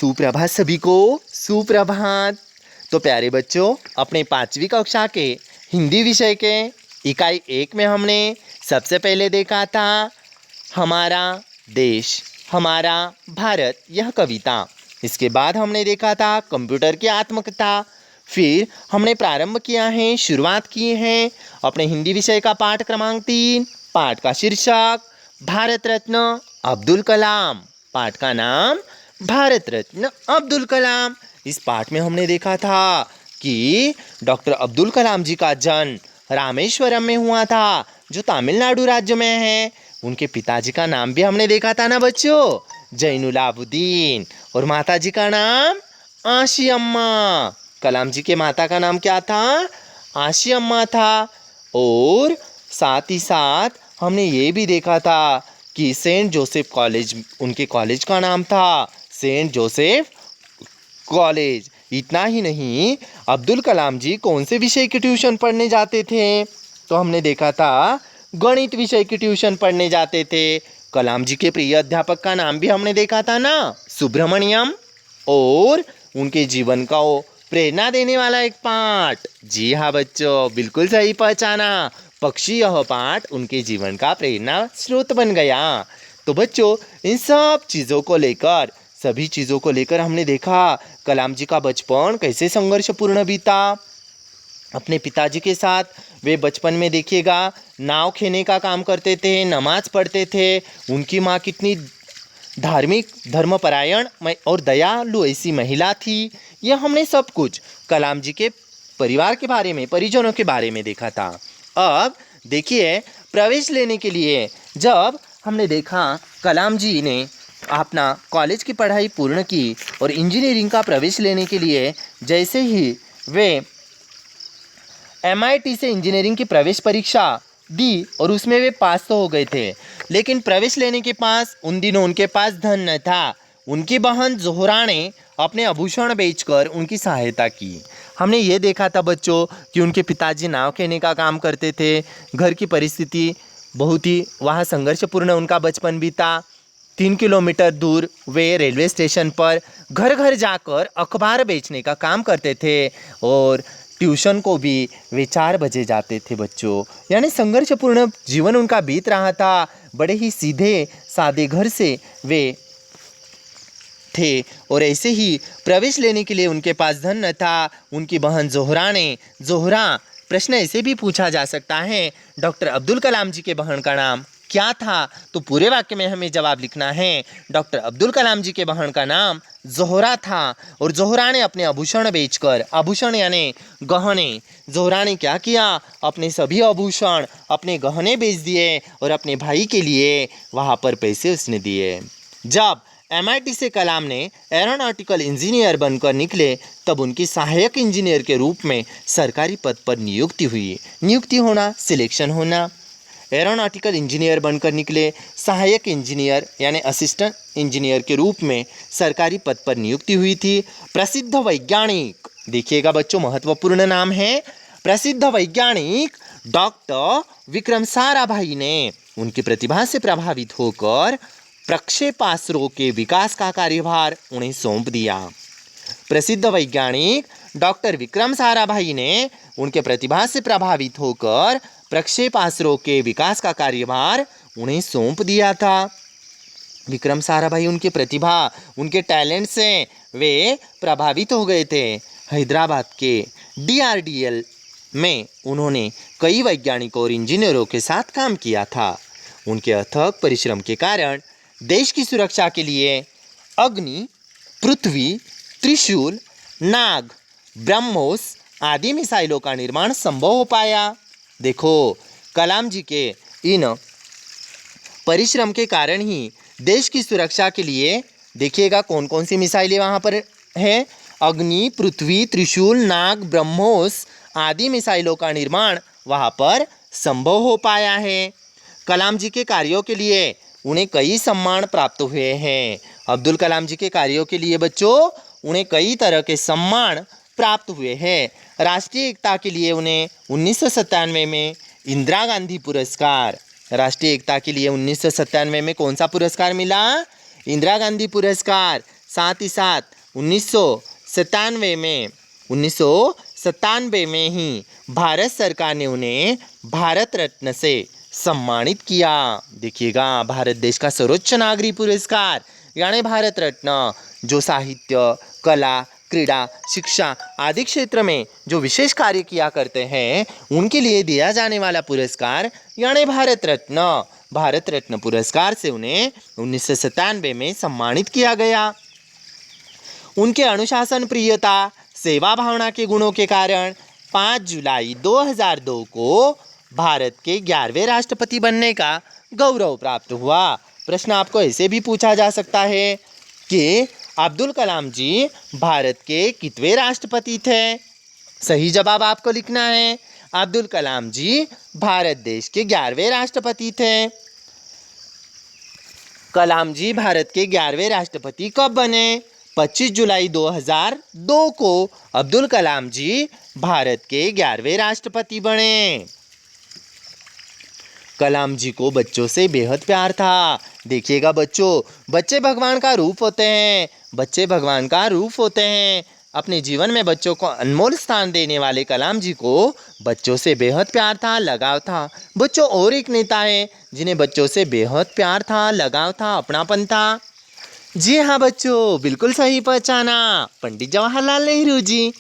सुप्रभात सभी को। सुप्रभात। तो प्यारे बच्चों, अपने 5वीं कक्षा के हिंदी विषय के इकाई 1 में हमने सबसे पहले देखा था हमारा देश, हमारा भारत, यह कविता। इसके बाद हमने देखा था कंप्यूटर की आत्मकथा। फिर हमने प्रारंभ किया है, शुरुआत की है अपने हिंदी विषय का पाठ क्रमांक 3। पाठ का शीर्षक भारत रत्न अब्दुल कलाम। पाठ का नाम भारत रत्न अब्दुल कलाम। इस पाठ में हमने देखा था कि डॉक्टर अब्दुल कलाम जी का जन्म रामेश्वरम में हुआ था, जो तमिलनाडु राज्य में है। उनके पिताजी का नाम भी हमने देखा था ना बच्चों, जैनुलाब्दीन। और माता जी का नाम आशी अम्मा। कलाम जी के माता का नाम क्या था? आशी अम्मा था। और साथ ही साथ हमने ये भी देखा था कि सेंट जोसेफ कॉलेज उनके कॉलेज का नाम था, सेंट जोसेफ कॉलेज। इतना ही नहीं, अब्दुल कलाम जी कौन से विषय की ट्यूशन पढ़ने जाते थे? तो हमने देखा था गणित विषय की ट्यूशन पढ़ने जाते थे। कलाम जी के प्रिय अध्यापक का नाम भी हमने देखा था ना, सुब्रमण्यम। और उनके जीवन का वो प्रेरणा देने वाला एक पाठ, जी हाँ बच्चों, बिल्कुल सही पहचाना, पक्षी। यह पाठ उनके जीवन का प्रेरणा स्रोत बन गया। तो बच्चों, इन सब चीज़ों को लेकर, सभी चीज़ों को लेकर हमने देखा कलाम जी का बचपन कैसे संघर्षपूर्ण बीता। अपने पिताजी के साथ वे बचपन में देखिएगा नाव खेने का काम करते थे, नमाज पढ़ते थे। उनकी माँ कितनी धार्मिक, धर्मपरायण और दयालु ऐसी महिला थी। यह हमने सब कुछ कलाम जी के परिवार के बारे में, परिजनों के बारे में देखा था। अब देखिए, प्रवेश लेने के लिए जब हमने देखा कलाम जी ने अपना कॉलेज की पढ़ाई पूर्ण की और इंजीनियरिंग का प्रवेश लेने के लिए जैसे ही वे MIT से इंजीनियरिंग की प्रवेश परीक्षा दी और उसमें वे पास तो हो गए थे, लेकिन प्रवेश लेने के पास उन दिनों उनके पास धन न था। उनकी बहन जोहरा ने अपने आभूषण बेचकर उनकी सहायता की। हमने ये देखा था बच्चों कि उनके पिताजी नाव खेने का काम करते थे। घर की परिस्थिति बहुत ही वहाँ संघर्षपूर्ण उनका बचपन बीता। 3 किलोमीटर दूर वे रेलवे स्टेशन पर घर घर जाकर अखबार बेचने का काम करते थे और ट्यूशन को भी वे 4 बजे जाते थे बच्चों। यानी संघर्षपूर्ण जीवन उनका बीत रहा था। बड़े ही सीधे सादे घर से वे थे और ऐसे ही प्रवेश लेने के लिए उनके पास धन न था। उनकी बहन जोहरा, प्रश्न ऐसे भी पूछा जा सकता है, डॉक्टर अब्दुल कलाम जी के बहन का नाम क्या था? तो पूरे वाक्य में हमें जवाब लिखना है। डॉक्टर अब्दुल कलाम जी के बहन का नाम जोहरा था और जोहरा ने अपने आभूषण बेचकर, आभूषण यानी गहने, जोहरा ने क्या किया? अपने सभी आभूषण, अपने गहने बेच दिए और अपने भाई के लिए वहाँ पर पैसे उसने दिए। जब MIT से कलाम ने एरोनॉटिकल इंजीनियर बनकर निकले, तब उनकी सहायक इंजीनियर के रूप में सरकारी पद पर नियुक्ति हुई। नियुक्ति होना, सिलेक्शन होना। एरोनॉटिकल इंजीनियर बनकर निकले, सहायक इंजीनियर यानी असिस्टेंट इंजीनियर के रूप में सरकारी पद पर नियुक्ति हुई थी। प्रसिद्ध वैज्ञानिक, देखिएगा बच्चों, महत्वपूर्ण नाम है, प्रसिद्ध वैज्ञानिक डॉक्टर विक्रम साराभाई ने उनकी प्रतिभा से प्रभावित होकर प्रक्षेपास्त्रों के विकास का कार्यभार उन्हें सौंप दिया। प्रसिद्ध वैज्ञानिक डॉक्टर विक्रम साराभाई ने उनके प्रतिभा से प्रभावित होकर प्रक्षेपास्त्रों के विकास का कार्यभार उन्हें सौंप दिया था। विक्रम साराभाई उनकी प्रतिभा, उनके टैलेंट से वे प्रभावित हो गए थे। हैदराबाद के DRDL में उन्होंने कई वैज्ञानिकों और इंजीनियरों के साथ काम किया था। उनके अथक परिश्रम के कारण देश की सुरक्षा के लिए अग्नि, पृथ्वी, त्रिशूल, नाग, ब्रह्मोस आदि मिसाइलों का निर्माण संभव हो पाया। देखो, कलाम जी के इन परिश्रम के कारण ही देश की सुरक्षा के लिए, देखिएगा कौन कौन सी मिसाइलें वहाँ पर हैं, अग्नि, पृथ्वी, त्रिशूल, नाग, ब्रह्मोस आदि मिसाइलों का निर्माण वहाँ पर संभव हो पाया है। कलाम जी के कार्यों के लिए उन्हें कई सम्मान प्राप्त हुए हैं। अब्दुल कलाम जी के कार्यों के लिए बच्चों उन्हें कई तरह के सम्मान प्राप्त हुए हैं। राष्ट्रीय एकता के लिए उन्हें 1997 में इंदिरा गांधी पुरस्कार, राष्ट्रीय एकता के लिए 1997 में कौन सा पुरस्कार मिला? इंदिरा गांधी पुरस्कार। साथ ही साथ 1997 में ही भारत सरकार ने उन्हें भारत रत्न से सम्मानित किया। देखिएगा, भारत देश का सर्वोच्च नागरिक पुरस्कार यानी भारत रत्न, जो साहित्य, कला, क्रीड़ा, शिक्षा आदि क्षेत्र में जो विशेष कार्य किया करते हैं उनके लिए दिया जाने वाला पुरस्कार यानी भारत रत्न। भारत रत्न पुरस्कार से उन्हें 1997 में सम्मानित किया गया। उनके अनुशासन प्रियता, सेवा भावना के गुणों के कारण 5 जुलाई 2002 को भारत के 11वें राष्ट्रपति बनने का गौरव प्राप्त हुआ। प्रश्न आपको ऐसे भी पूछा जा सकता है कि अब्दुल कलाम जी भारत के कितवें राष्ट्रपति थे? सही जवाब आपको लिखना है, अब्दुल कलाम जी भारत देश के 11वें राष्ट्रपति थे। कलाम जी भारत के 11वें राष्ट्रपति कब बने? 25 जुलाई 2002 को अब्दुल कलाम जी भारत के 11वें राष्ट्रपति बने। कलाम जी को बच्चों से बेहद प्यार था। देखिएगा बच्चों, बच्चे भगवान का रूप होते हैं, बच्चे भगवान का रूप होते हैं। अपने जीवन में बच्चों को अनमोल स्थान देने वाले कलाम जी को बच्चों से बेहद प्यार था, लगाव था। बच्चों, और एक नेता है जिन्हें बच्चों से बेहद प्यार था, लगाव था, अपनापन था। जी हाँ बच्चों, बिल्कुल सही पहचाना, पंडित जवाहरलाल नेहरू जी,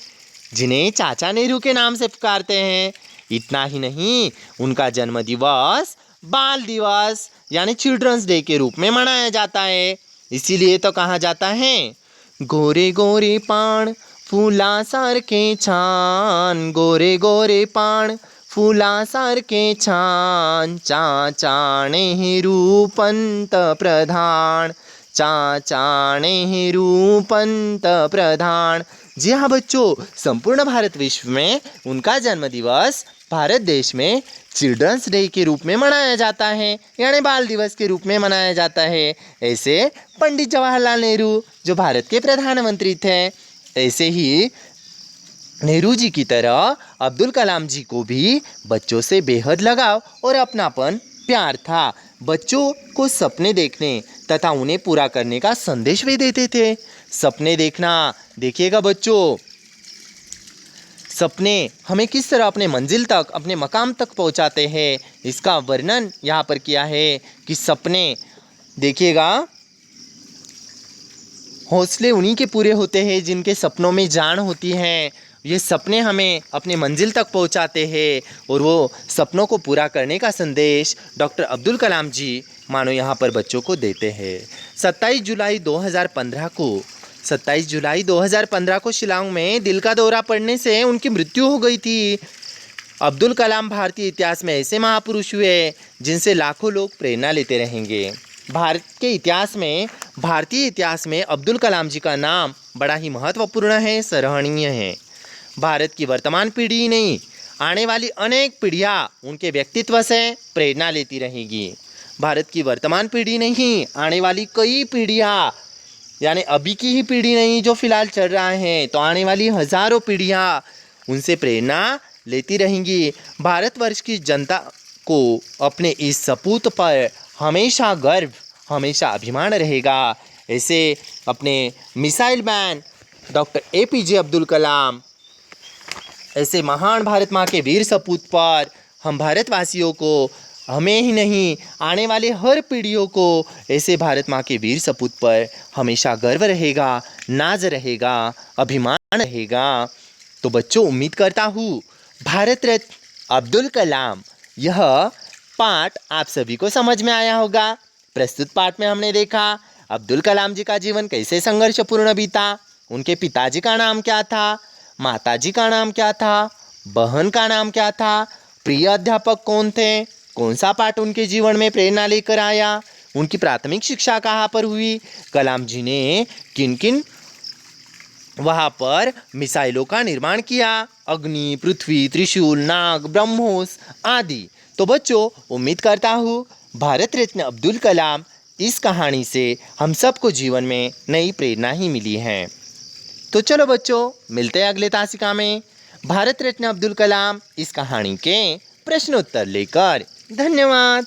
जिन्हें चाचा नेहरू के नाम से पुकारते हैं। इतना ही नहीं, उनका जन्म दिवस बाल दिवस यानी चिल्ड्रंस डे के रूप में मनाया जाता है। इसीलिए तो कहा जाता है, गोरे गोरे पाण फूला सारखे छान, गोरे गोरे पाण फूला सारखे छान, चाचा नेहरू पंतप्रधान, चाचा नेहरू पंतप्रधान। जी हाँ बच्चों, संपूर्ण भारत विश्व में उनका जन्मदिवस भारत देश में चिल्ड्रंस डे के रूप में मनाया जाता है, यानी बाल दिवस के रूप में मनाया जाता है। ऐसे पंडित जवाहरलाल नेहरू जो भारत के प्रधानमंत्री थे, ऐसे ही नेहरू जी की तरह अब्दुल कलाम जी को भी बच्चों से बेहद लगाव और अपनापन, प्यार था। बच्चों को सपने देखने तथा उन्हें पूरा करने का संदेश भी देते थे। सपने देखना, देखिएगा बच्चों, सपने हमें किस तरह अपने मंजिल तक, अपने मकाम तक पहुंचाते हैं, इसका वर्णन यहाँ पर किया है कि सपने, देखिएगा, हौसले उन्हीं के पूरे होते हैं जिनके सपनों में जान होती है। ये सपने हमें अपने मंजिल तक पहुंचाते हैं और वो सपनों को पूरा करने का संदेश डॉक्टर अब्दुल कलाम जी मानो यहाँ पर बच्चों को देते हैं। 27 जुलाई 2015 को शिलांग में दिल का दौरा पड़ने से उनकी मृत्यु हो गई थी। अब्दुल कलाम भारतीय इतिहास में ऐसे महापुरुष हुए जिनसे लाखों लोग प्रेरणा लेते रहेंगे। भारतीय इतिहास में अब्दुल कलाम जी का नाम बड़ा ही महत्वपूर्ण है, सराहनीय है। भारत की वर्तमान पीढ़ी ही नहीं, आने वाली अनेक पीढ़ियाँ उनके व्यक्तित्व से प्रेरणा लेती रहेगी। भारत की वर्तमान पीढ़ी नहीं, आने वाली कई पीढ़ियाँ, यानी अभी की ही पीढ़ी नहीं जो फिलहाल चल रहा है, तो आने वाली हजारों पीढ़ियाँ उनसे प्रेरणा लेती रहेंगी। भारतवर्ष की जनता को अपने इस सपूत पर हमेशा गर्व, हमेशा अभिमान रहेगा। ऐसे अपने missile man doctor APJ Abdul Kalam, ऐसे महान भारत माँ के वीर सपूत पर हम भारतवासियों को, हमें ही नहीं आने वाले हर पीढ़ियों को ऐसे भारत माँ के वीर सपूत पर हमेशा गर्व रहेगा, नाज रहेगा, अभिमान रहेगा। तो बच्चों, उम्मीद करता हूँ भारत रत्न अब्दुल कलाम यह पाठ आप सभी को समझ में आया होगा। प्रस्तुत पाठ में हमने देखा अब्दुल कलाम जी का जीवन कैसे संघर्षपूर्ण बीता, उनके पिताजी का नाम क्या था, माताजी का नाम क्या था, बहन का नाम क्या था, प्रिय अध्यापक कौन थे, कौन सा पाठ उनके जीवन में प्रेरणा लेकर आया, उनकी प्राथमिक शिक्षा कहाँ पर हुई, कलाम जी ने किन किन वहाँ पर मिसाइलों का निर्माण किया, अग्नि, पृथ्वी, त्रिशूल, नाग, ब्रह्मोस आदि। तो बच्चों, उम्मीद करता हूँ भारत रत्न अब्दुल कलाम इस कहानी से हम सबको जीवन में नई प्रेरणा ही मिली है। तो चलो बच्चों, मिलते हैं अगले तासिका में भारत रत्न अब्दुल कलाम इस कहानी के प्रश्नोत्तर लेकर। धन्यवाद।